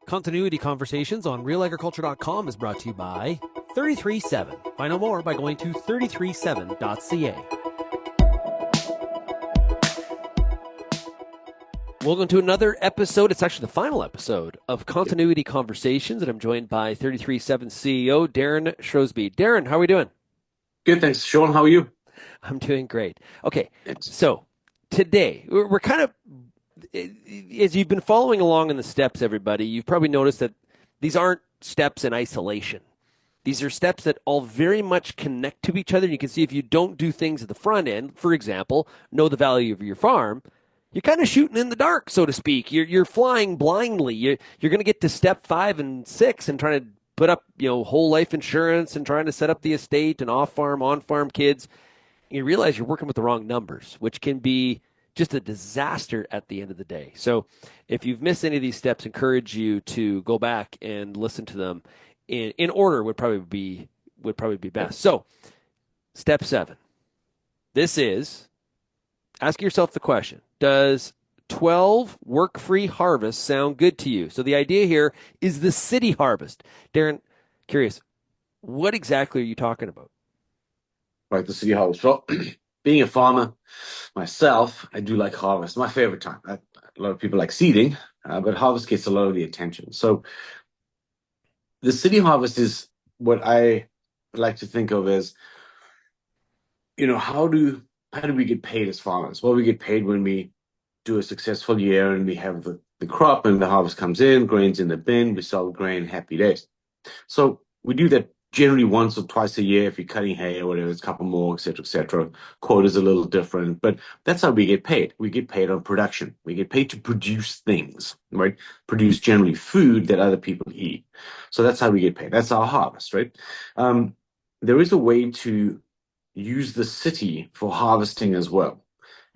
Continuity Conversations on RealAgriculture.com is brought to you by 337. Find out more by going to 337.ca. Welcome to another episode. It's actually the final episode of Continuity Conversations, and I'm joined by 337 CEO Derryn Shrosbree. Derryn, how are we doing? Good, thanks. Shaun, how are you? I'm doing great. Okay, Thanks. so today we're kind of, as you've been following along in the steps, everybody, you've probably noticed that these aren't steps in isolation. These are steps that all very much connect to each other. You can see if you don't do things at the front end, for example, know the value of your farm, you're kind of shooting in the dark, so to speak. You're flying blindly. You're going to get to step 5 and 6 and trying to put up whole life insurance and trying to set up the estate and off farm, on farm kids. You realize you're working with the wrong numbers, which can be just a disaster at the end of the day. So if you've missed any of these steps, encourage you to go back and listen to them in order would probably be best. So step 7. This is ask yourself the question, does 12 work-free harvests sound good to you? So the idea here is the city harvest. Derryn, curious, what exactly are you talking about? Right, the city harvest. Well, being a farmer myself, I do like harvest. My favorite time. A lot of people like seeding, but harvest gets a lot of the attention. So the city harvest is what I like to think of as, how do we get paid as farmers? Well, we get paid when we do a successful year and we have the crop and the harvest comes in, grain's in the bin, we sell the grain, happy days. So we do that generally once or twice a year. If you're cutting hay or whatever, it's a couple more, et cetera, et cetera. Quota's a little different, but that's how we get paid. We get paid on production. We get paid to produce things, right? Produce generally food that other people eat. So that's how we get paid. That's our harvest, right? There is a way to use the city for harvesting as well.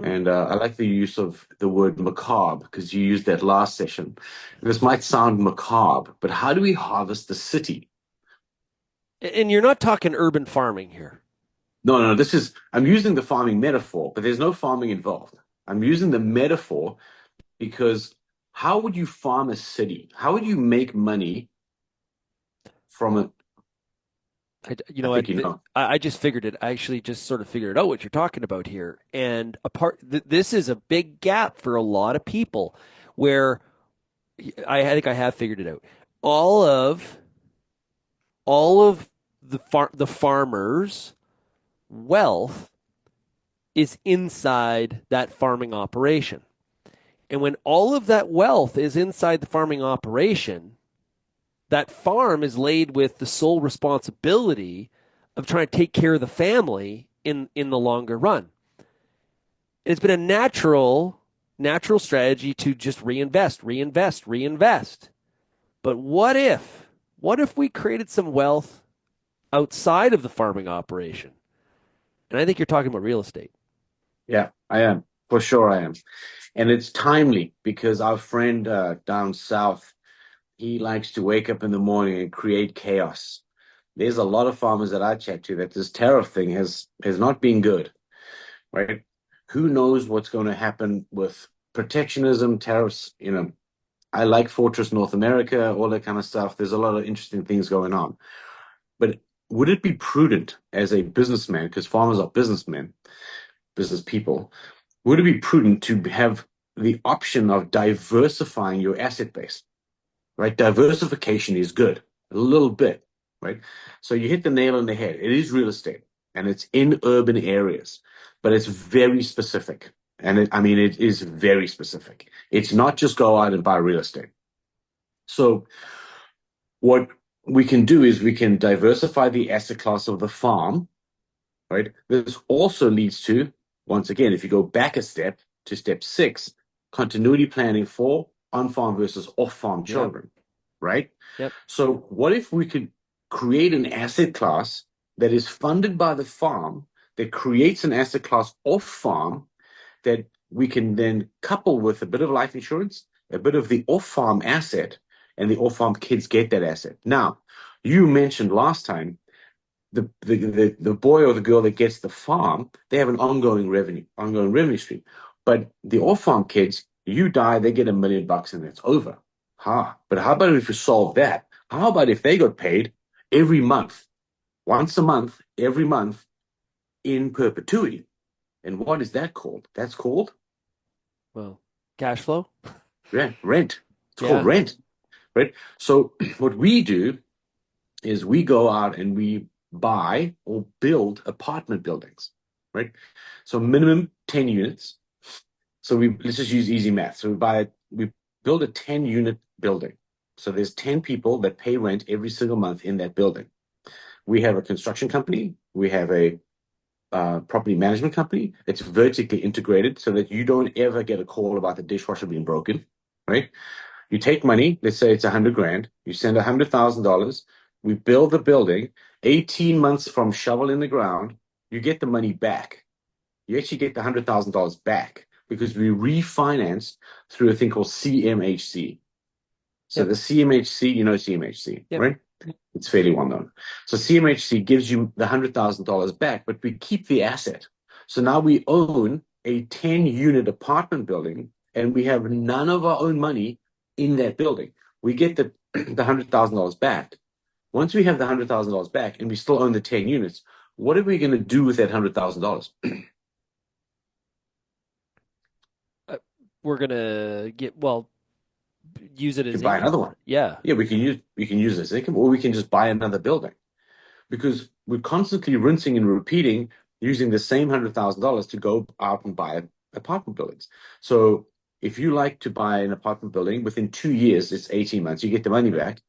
And I like the use of the word macabre because you used that last session. This might sound macabre, but how do we harvest the city? And you're not talking urban farming here. No, no, I'm using the farming metaphor, but there's no farming involved. I'm using the metaphor because how would you farm a city? How would you make money from it? I think you know. I just figured it. I actually just sort of figured out what you're talking about here. And this is a big gap for a lot of people where I think I have figured it out. All of the farmers' wealth is inside that farming operation. And when all of that wealth is inside the farming operation, that farm is laid with the sole responsibility of trying to take care of the family in the longer run. And it's been a natural strategy to just reinvest. But what if we created some wealth outside of the farming operation? And I think you're talking about real estate. Yeah, I am. For sure I am. And it's timely because our friend down south, he likes to wake up in the morning and create chaos. There's a lot of farmers that I chat to that this tariff thing has not been good, right? Who knows what's going to happen with protectionism, tariffs, I like Fortress North America, all that kind of stuff. There's a lot of interesting things going on. But would it be prudent as a businessman, because farmers are businessmen, business people, would it be prudent to have the option of diversifying your asset base? Right? Diversification is good, a little bit, right? So you hit the nail on the head. It is real estate and it's in urban areas, but it's very specific. And it is very specific. It's not just go out and buy real estate. So what we can do is we can diversify the asset class of the farm, right? This also leads to, once again, if you go back a step to step 6, continuity planning for on-farm versus off-farm children, right? Yep. So what if we could create an asset class that is funded by the farm, that creates an asset class off-farm that we can then couple with a bit of life insurance, a bit of the off-farm asset, and the off-farm kids get that asset. Now, you mentioned last time the boy or the girl that gets the farm, they have an ongoing revenue stream. But the off-farm kids, you die, they get $1 million and it's over. But how about if we solve that? How about if they got paid every month, once a month, every month in perpetuity? And what is that called? That's called Well, cash flow. rent. It's called Yeah. rent, right? So what we do is we go out and we buy or build apartment buildings, right? So minimum 10 units. So let's just use easy math. So we build a 10 unit building. So there's 10 people that pay rent every single month in that building. We have a construction company. We have a property management company. It's vertically integrated so that you don't ever get a call about the dishwasher being broken, right? You take money, let's say it's 100 grand, you send $100,000, we build the building, 18 months from shovel in the ground, you get the money back. You actually get the $100,000 back because we refinance through a thing called CMHC. So Yep. the CMHC, you know CMHC, Yep. right? It's fairly well known. So CMHC gives you the $100,000 back, but we keep the asset. So now we own a 10-unit apartment building and we have none of our own money in that building. We get the $100,000 back. Once we have the $100,000 back and we still own the 10 units, what are we going to do with that $100,000? We're gonna use it To as buy another income. one. Yeah. Yeah, we can use this income, or we can just buy another building. Because we're constantly rinsing and repeating using the same $100,000 to go out and buy apartment buildings. So if you like to buy an apartment building within 2 years, it's 18 months, you get the money back,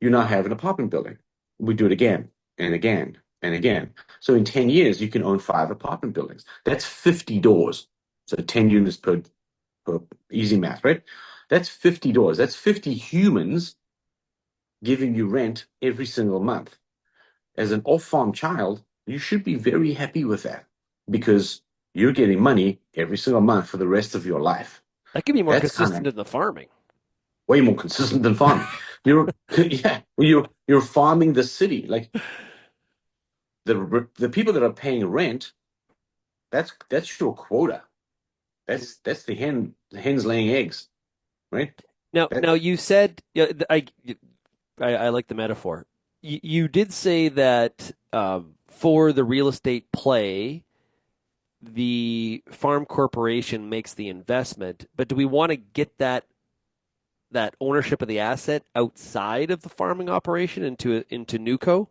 you now have an apartment building. We do it again and again and again. So in 10 years, you can own 5 apartment buildings. That's 50 doors. So 10 units per easy math, right? That's 50 doors. That's 50 humans giving you rent every single month. As an off-farm child, you should be very happy with that because you're getting money every single month for the rest of your life. That could be more That's kind consistent of in the farming. way more consistent than farming. You're yeah, you're farming the city. Like the people that are paying rent, that's your quota. That's the hens laying eggs, right? Now That you said, yeah, I like the metaphor. You did say that for the real estate play, the farm corporation makes the investment, but do we want to get that ownership of the asset outside of the farming operation into Nuco?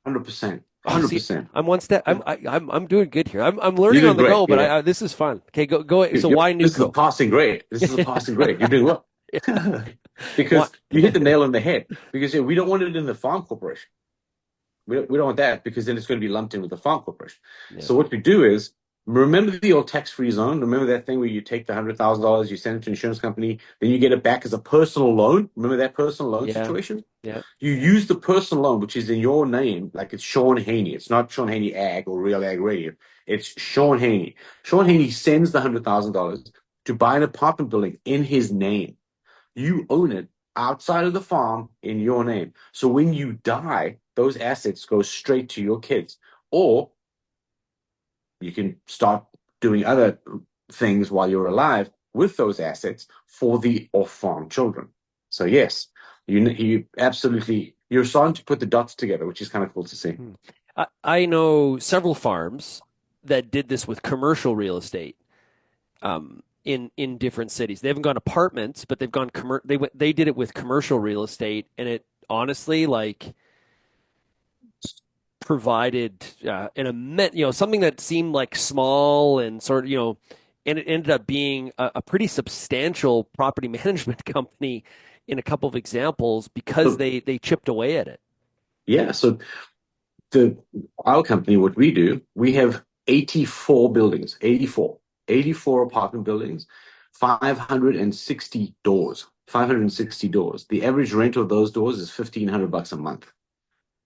100%, Oh, hundred see, percent. I'm one step. I'm doing good here. I'm learning You're on doing the great. go, but Yeah, this is fun. Okay, go. So why This is a Nuco? passing grade. This is a passing grade. You're doing well. Why? Because you hit the nail on the head. Because we don't want it in the farm corporation. We don't want that because then it's going to be lumped in with the farm corporation. Yeah, So what we do is remember the old tax-free zone. Remember that thing where you take the $100,000, you send it to an insurance company, then you get it back as a personal loan. Remember that personal loan yeah, situation? yeah. You use the personal loan, which is in your name, like it's Shaun Haney. It's not Shaun Haney Ag or Real Ag Radio. It's Shaun Haney. Shaun Haney sends the $100,000 to buy an apartment building in his name. You own it outside of the farm in your name. So when you die, those assets go straight to your kids. Or you can start doing other things while you're alive with those assets for the off-farm children. So yes, you absolutely you're starting to put the dots together, which is kind of cool to see. I know several farms that did this with commercial real estate. In different cities. They haven't gone apartments, but they've gone they did it with commercial real estate, and it honestly like provided an immense, something that seemed like small and sort of, and it ended up being a pretty substantial property management company in a couple of examples because So they chipped away at it. yeah, so the our company, what we do, we have 84 buildings, 84 apartment buildings, 560 doors, 560 doors. The average rent of those doors is $1,500 a month.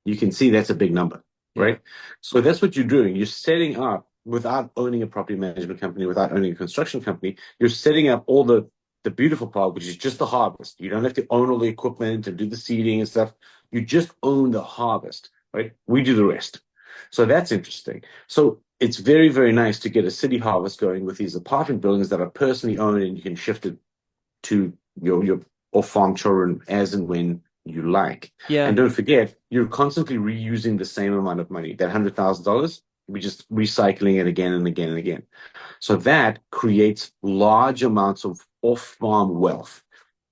You can see that's a big number, Yeah. right? So that's what you're doing. You're setting up without owning a property management company, without owning a construction company. You're setting up all the beautiful part, which is just the harvest. You don't have to own all the equipment and do the seeding and stuff. You just own the harvest, right? We do the rest. So that's interesting. So it's very, very nice to get a city harvest going with these apartment buildings that are personally owned and you can shift it to your off-farm children as and when you like. Yeah. And don't forget, you're constantly reusing the same amount of money. That $100,000, we're just recycling it again and again and again. So that creates large amounts of off-farm wealth,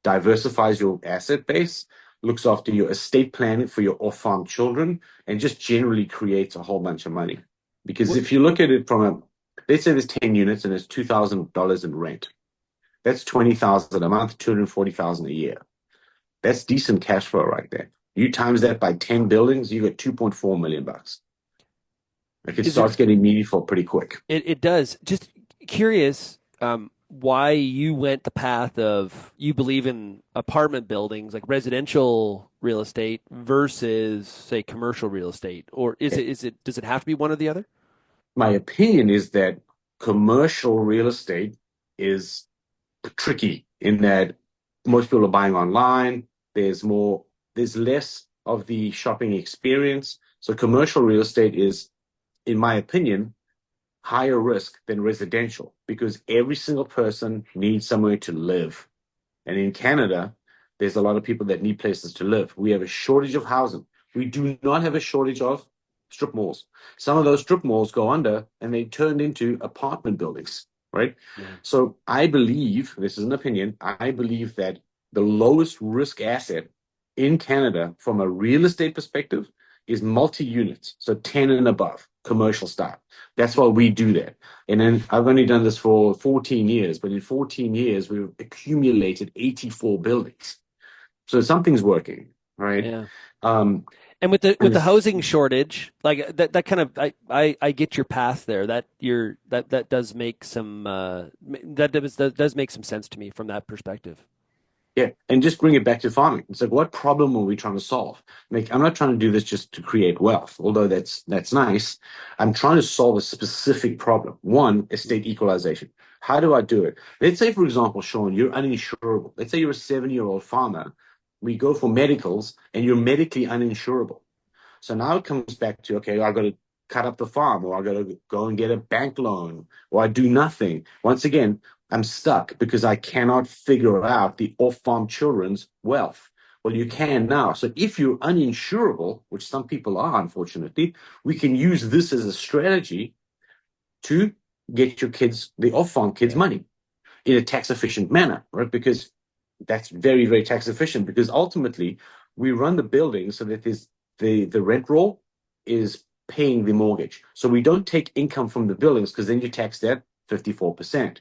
diversifies your asset base, looks after your estate planning for your off-farm children, and just generally creates a whole bunch of money. Because What if you look at it from let's say there's 10 units and there's $2,000 in rent. That's 20,000 a month, 240,000 a year. That's decent cash flow right there. You times that by 10 buildings, you get 2.4 million bucks. Like it is there? starts getting meaningful pretty quick. It does. Just curious, why you went the path of you believe in apartment buildings, like residential real estate versus, say, commercial real estate, or does it have to be one or the other? My opinion is that commercial real estate is tricky in that most people are buying online. There's less of the shopping experience. So commercial real estate is, in my opinion, higher risk than residential because every single person needs somewhere to live. And in Canada, there's a lot of people that need places to live. We have a shortage of housing. We do not have a shortage of strip malls. Some of those strip malls go under and they turned into apartment buildings, right? Yeah. So I believe, this is an opinion, I believe that the lowest risk asset in Canada from a real estate perspective is multi-units, so 10 and above, commercial style. That's why we do that. And then I've only done this for 14 years, but in 14 years, we've accumulated 84 buildings. So something's working, right? Yeah. Um, And with and the housing shortage, like that kind of I get your path there. That does make some that does make some sense to me from that perspective. Yeah, and just bring it back to farming. It's like, what problem are we trying to solve? Like, I'm not trying to do this just to create wealth, although that's nice. I'm trying to solve a specific problem. One, estate equalization. How do I do it? Let's say, for example, Shaun, you're uninsurable. Let's say you're a 7-year-old farmer. We go for medicals, and you're medically uninsurable. So now it comes back to, okay, I got to cut up the farm, or I got to go and get a bank loan, or I do nothing. Once again, I'm stuck because I cannot figure out the off-farm children's wealth. Well, you can now. So if you're uninsurable, which some people are, unfortunately, we can use this as a strategy to get your kids, the off-farm kids, Yeah. money in a tax-efficient manner, right? Because that's very, very tax-efficient. Because ultimately, we run the building so that the rent roll is paying the mortgage. So we don't take income from the buildings because then you tax that 54%.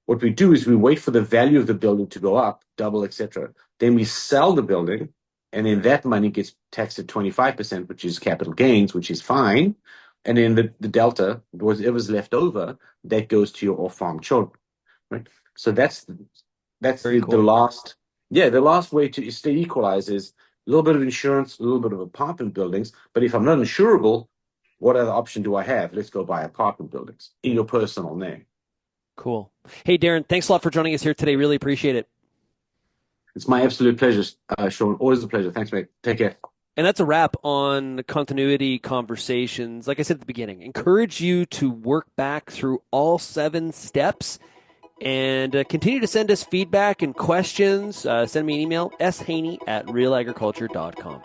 What we do is we wait for the value of the building to go up, double, etc. Then we sell the building, and then that money gets taxed at 25%, which is capital gains, which is fine. And then the delta, whatever's left over, that goes to your off-farm children, right? So that's Very the cool. last, yeah, the last way to stay equalize is a little bit of insurance, a little bit of apartment buildings. But if I'm not insurable, what other option do I have? Let's go buy apartment buildings in your personal name. Cool. Hey, Derryn, thanks a lot for joining us here today. Really appreciate it. It's my absolute pleasure, Shaun. Always a pleasure. Thanks, mate. Take care. And that's a wrap on continuity conversations. Like I said at the beginning, encourage you to work back through all 7 steps and continue to send us feedback and questions. Send me an email, shaney@realagriculture.com.